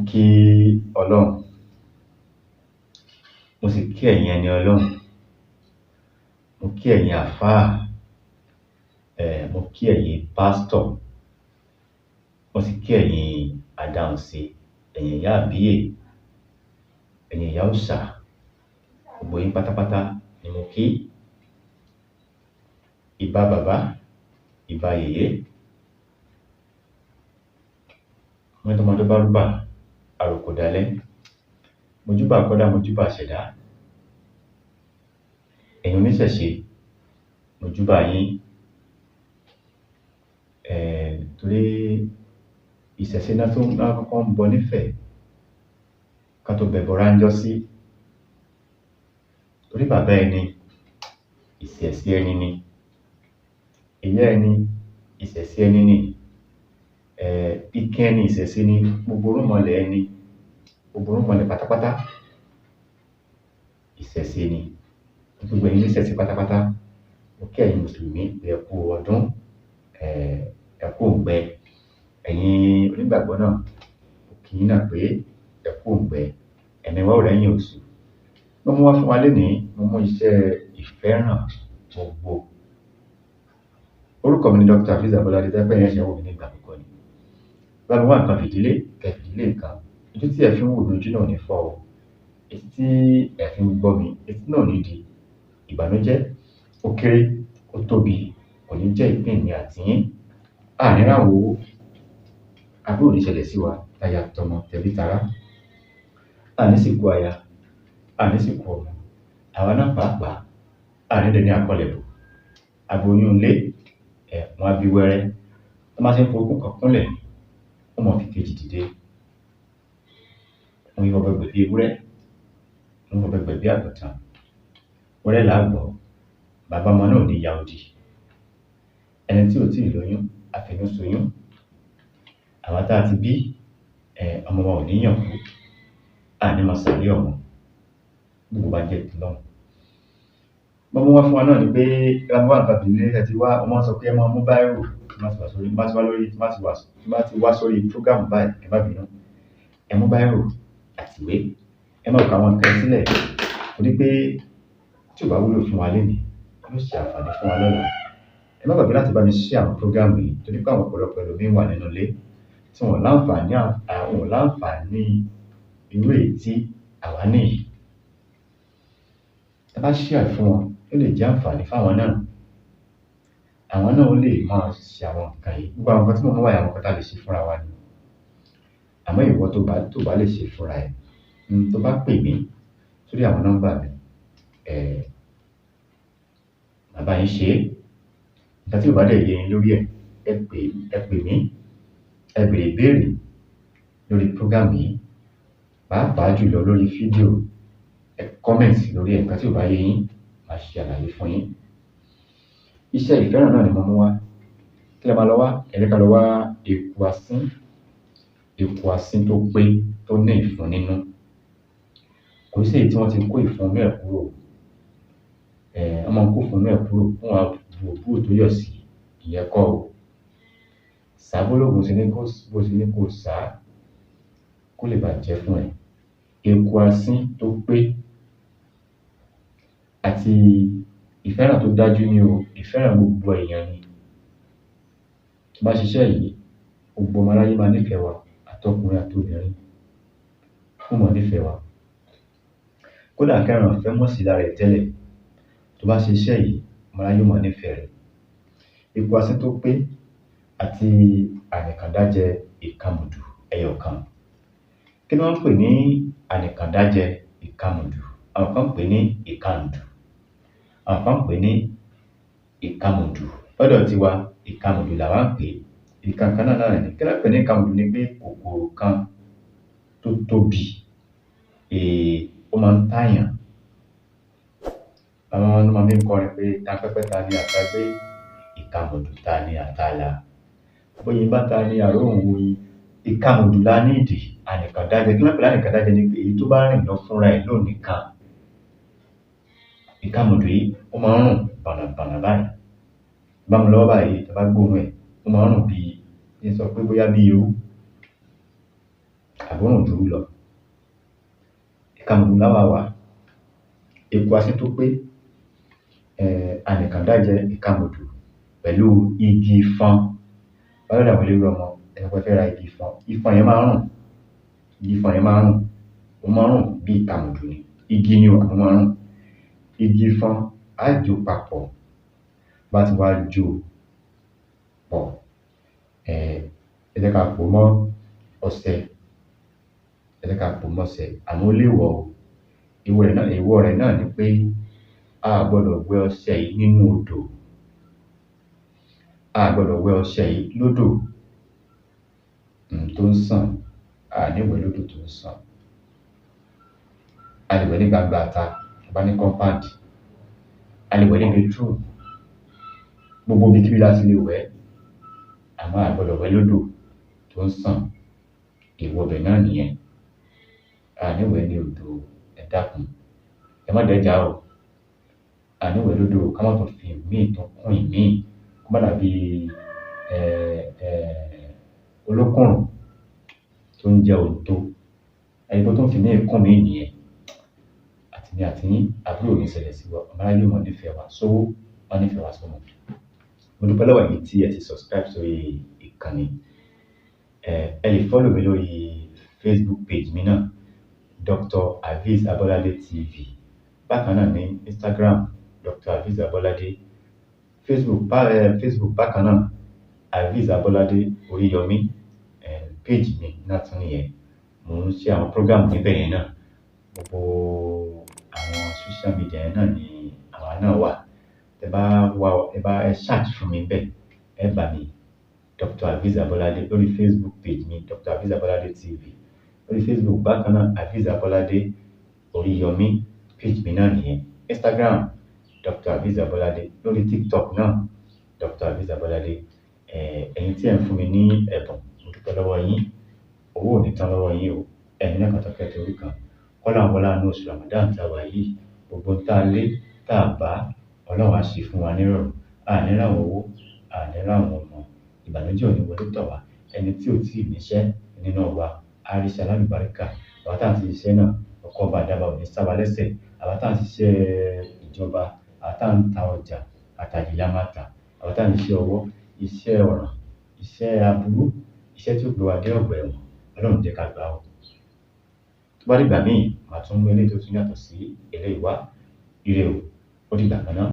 kí Ọlọ́run, mo sì kí ẹ̀yin ẹni Ọlọ́run, mo kí ẹ̀yin àfáà, mo kí ẹ̀yin pásítọ̀, mo sì kí ẹ̀yin adáhunṣe, ẹ̀yin ìyá àbíyè, ẹ̀yin ìyá òòṣà, gbogbo yín pátápátá ni mo kí. Ìbà bàbá, ìbà yèyé, mọ́tọ́mọ́tọ́ bá rúbà, àròkò dalẹ̀, mojúbà kọ́dá, mojúbà ṣẹ̀dá, ẹ̀yin oníṣẹ̀ṣe, mojúbà yín, torí ìṣẹ̀ṣe náà tó náà kọ́kọ́ ń bọ nífẹ̀ẹ́ ká tó bẹ̀bọ̀ ránjọ́ sí, torí bàbá ẹni ìṣẹ̀ṣe ẹni ni, ìyá ẹni ìṣẹ̀ṣe ẹni ni, ìkẹ́ ẹni ìṣẹ̀ṣe ni, gbogbo orúnmọlẹ̀ ẹni, gbogbo orúnmọlẹ̀ pátápátá ìṣẹ̀ṣe ni, gbogbo ẹ̀yin oníṣẹ̀ṣe pátápátá, mo kí ẹ̀yin mùsùlùmí ẹ kú ọdún, ẹ kú òǹgbẹ, ẹ̀yin onígbàgbọ́ náà mo kí yín náà pé ẹ kú òǹgbẹ, ẹ̀mí wa ò rẹ́yìn oṣù. Mo mú wá fún wa lénìí, mo mú iṣẹ́ ìfẹ́ràn gbogbo. Orúkọ mi ni Dr. Hafiz Abolade, tẹ́pẹ́ yẹn ṣe wò mí nígbà àkọ́kọ́ ni. Bá mi wá nǹkan fìdílé, kẹ́ fìdílé nǹkan. Ojú tí ẹ fi ń wò mí, ojú náà ní fọ́ o. Etí tí ẹ fi ń gbọ́ mi, etí náà ní di. Ìbànújẹ́ ó kéré, ó tóbi, kò ní jẹ́ ìpín mi àti yín. Àníràwọ̀ àbúrò ní ṣẹlẹ̀ sí wa, táyà tọmọ tẹbí tará. Ànísìkú aya, ànísìkú ọmọ, àwa náà pàápàá, ànídẹ̀ ní àkọlẹ̀bù. Aboyún ilé, wọn á bí wẹ́rẹ́. Wọ́n máa ṣe ń fogún kan kúnlẹ̀, wọ́n mọ̀ fi kejì dìde. Wọ́n yí ọbẹ̀ gbẹ̀bí ewúrẹ́, wọ́n ọbẹ̀ gbẹ̀bí àgùntàn. Wẹ́rẹ́ là á gbọ́, bàbá ọmọ náà ní ìyá òdì. Ẹni tí ò tí ì lóyún, àfẹnusóyún. Àwa tá a ti bí, ọmọ wa ò ní yàn kú. Àní máa sàlẹ̀ ọ̀mọ́, gbogbo bá jẹ́ ìtìlọ́run. Mo mú wá fún wa náà ni pé ẹ bá wà nǹkan fìdílé, ẹ ti wá, ọmọ sọ pé ẹ máa mú báírò, má ti wá sórí prógámù báyìí, ẹ má bínú. Ẹ mú báírò àti ìwé, ẹ má kọ àwọn nǹkan sílẹ̀, torí pé tí ò bá wúlò fún wa lénìí, yóò ṣe àǹfààní fún wa lọ́la. Ẹ má gbàgbé láti bá mi share àwọn prógámù yìí, torí pé àwọn ọ̀pọ̀lọpọ̀ ẹlòmíín wà nínú ilé tí wọ́n láǹfààní irú èyí tí àwa ní yìí. Ẹ bá share fún wọn, ó lè jẹ́ àǹfààní fáwọn náà. Àwọn náà ó lè máa ṣe àwọn nǹkan yìí. Gbogbo àwọn nǹkan tí mo mú wá yìí, àwọn nǹkan tá lè ṣe fúnra wa ni. Àmọ́ ìwọ tó bá lè ṣe fúnra ẹ, tó bá pè mí sórí àwọn nọ́mbà mi, màá bá yín ṣe é. Nǹkan tí ò bá dẹ̀ yé yín lórí ẹ̀, ẹ pè mí, ẹ béèrè ìbéèrè lórí prógámù yìí, pàápàá jùlọ lórí fídíò, ẹ kọ́mẹ̀ntì lórí ẹ̀. Nǹkan tí ò bá yé yín, màá ṣe àlàyé fún yín. Iṣẹ́ ìfẹ́ràn náà ni mo mú wá. Kí la máa lọ wá? Ẹ jẹ́ ká lọ wá eku asín. Eku asín tó pé, tó ní ìfun nínú. Kò sí èyí tí wọ́n ti kó ìfun inú ẹ̀ kúrò. Wọ́n máa ń kó ìfun inú ẹ̀ kúrò fún àwọn òbúrò tó yọ̀ sí, ìyẹn kọ́ o. Sàbólò bó ṣe ní kó sá, kó lè bàjẹ́ fún ẹ. Eku asín tó pé àti ìfẹ́ràn tó dájú ní o, ìfẹ́ràn gbogbo èèyàn ni. Tó bá ṣiṣẹ́ yìí, gbogbo ọmọ aráyé máa nífẹ̀ẹ́ wa, àtọkùnrin àtobìnrin, fún mọ̀ nífẹ̀ẹ́ wa. Kódà kẹ́ran ìfẹ́ mọ̀ sí lára ẹ̀ tẹ́lẹ̀, tó bá ṣe iṣẹ́ yìí, ọmọ aráyé máa nífẹ̀ẹ́ rẹ̀. Eku asín tó pé àti ànìkàndájẹ ìkamùdù ẹyọ kan. Kí ni wọ́n ń pè ní ànìkàndájẹ ìkamùdù? Àwọn kan ń pè ní ìkandù, àwọn kan ń pè ní ìkamùdù. Lọ́dọ̀ tiwa, ìkamùdù làwa ń pè é. Ìkankan náà ni. Kí ni wọ́n ń pè ní ìkamùdù? Ni pé kòkòrò kan tó tóbi, ó máa ń tàyàn. Àwọn ọmọ máa ń kọrin pé ta pẹ́pẹ́ ta ni àtagbé, ìkamùdù ta ni àtàlà. Bóyin bá ta ni àró òun oyin, ìkamùdù la ní ìdí. Ànìkàndájẹ, kí ni wọ́n pè ní ànìkàndájẹ? Ni pé èyí tó bá rìn lọ fúnra ẹ̀ lónìí kan. Ìkamùdù yìí, ó máa ń rùn bànàbànà báyìí. Bá mu lọ́wọ́ báyìí, tí a bá gbóòórùn ẹ̀, ó máa ń rùn bí, ní sọ pé bóyá bí irú. àbórùn dúró lọ. Ìkàmùdù láwà wà, eku asín tó pé anìkàndájẹ ìkàmùdù pẹ̀lú igi ìfọn. Báwo làwọn ilé ọmọ ẹni pé fẹ́ ra igi ìfọn? Ìfọn yẹn máa ń rùn, igi ìfọn yẹn máa ń rùn, ó máa ń rùn bí ìkàmùdù ni, igi ni ó máa ń rùn. Igi ìfọn á jó papọ̀, bá ti wá jó pọ̀, ẹ jẹ́ ká pò mọ́ ọṣẹ, ẹ jẹ́ ká pò mọ́ ọṣẹ. Àmọ́ ó léwọ̀ o, èèwọ̀ rẹ̀ náà ni pé a gbọ́dọ̀ wẹ ọṣẹ yìí nínú odò, a gbọ́dọ̀ wẹ ọṣẹ yìí lódò tó ń sàn, a ní wẹ̀ lódò tó ń sàn. A lè wẹ̀ ní gbangba ìta, bá ní compound, a lè wẹ̀ ní bedroom, gbogbo ibikíbi láti lè wẹ̀, àmọ́ a gbọ́dọ̀ wẹ̀ lódò tó ń sàn. Èèwọ̀ bẹ̀ náà nìyẹn. A ní wẹ̀ ní odò, ẹ dákun, ẹ má dẹ́jà o. A ní wẹ̀ lódò, ká má tún fi ìmíì tó kún ìmíì, kó má dàbí olókùnrùn tó ń jẹ òǹtó. Ẹni tó tún fi ìmíì kún ìmíì nìyẹn. Àtèmi àti yín, àbúrò ò ní ṣẹlẹ̀ sí wa, ọmọ aráyé ò mọ nífẹ̀ẹ́ wa sówó, wọ́n nífẹ̀ẹ́ wa sọ́mọ. Mo dúpẹ́ lọ́wọ́ ẹ̀yin tí ẹ ti subscribe sórí ìkànnì. Ẹ lè follow mi lórí Facebook page mi náà, Dr. Hafiz Abolade TV. Bákan náà ní Instagram, Dr. Hafiz Abolade. Facebook bákan náà, Hafiz Abolade Oríyọmí, page mi náà tún nìyẹn. Mo ń ṣe àwọn program níbẹ̀ yẹn náà. Gbogbo àwọn social media yẹn náà ni àwa náà wà. Ẹ bá search fún mi bẹ́ẹ̀, ẹ bá mi, Dr. Hafiz Abolade lórí Facebook page mi, Dr. Hafiz Abolade TV. Lórí Facebook bákan náà, Hafiz Abolade Oríyọmí, page mi náà nìyẹn. Instagram, Dr. Hafiz Abolade. Lórí TikTok náà, Dr. Hafiz Abolade. Ẹ̀yin tí ẹ ń fún mi ní ẹ̀bùn, mo dúpẹ́ lọ́wọ́ yín. Owó ò ní tán lọ́wọ́ yín o. Ẹ̀yin náà kan tó kẹ́tẹ́ orí kan. Ọlọ́run wọlá ní oṣù Ramadan tá a wà yìí, gbogbo tá a lé, tá a bá, Ọlọ́run á ṣe fún wa nírọ̀rùn. A ní ráwọn owó, a ní ráwọn ọmọ. Ìbànújẹ́ ò ní wọlé tọ̀ wá. Ẹni tí ò tí ì níṣẹ́ nínú wa, á ríṣẹ́ alálùbáríkà. Àwa tá à ń ti ṣiṣẹ́ náà, ọkọ̀ ọba àdábà ò ní sábà lẹ́sẹ̀. Àwa tá à ń ṣiṣẹ́ ìjọba, àwa tá à ń ta ọjà, àtàjìlá máa tà. Àwa tá à ń ṣiṣẹ́ ọwọ́, iṣẹ́ ọ̀ràn, iṣẹ́ aburú, iṣẹ́ tí ó gbé wa dé ọ̀gbà ẹ̀wọ̀n, Ọlọ́run jẹ́ ká gbà ó. Tó bá dìgbà míì, màá tún mú eléyìí tó tún yàtọ̀ sí eléyìí wá. Ire o, ó dìgbà kan náà.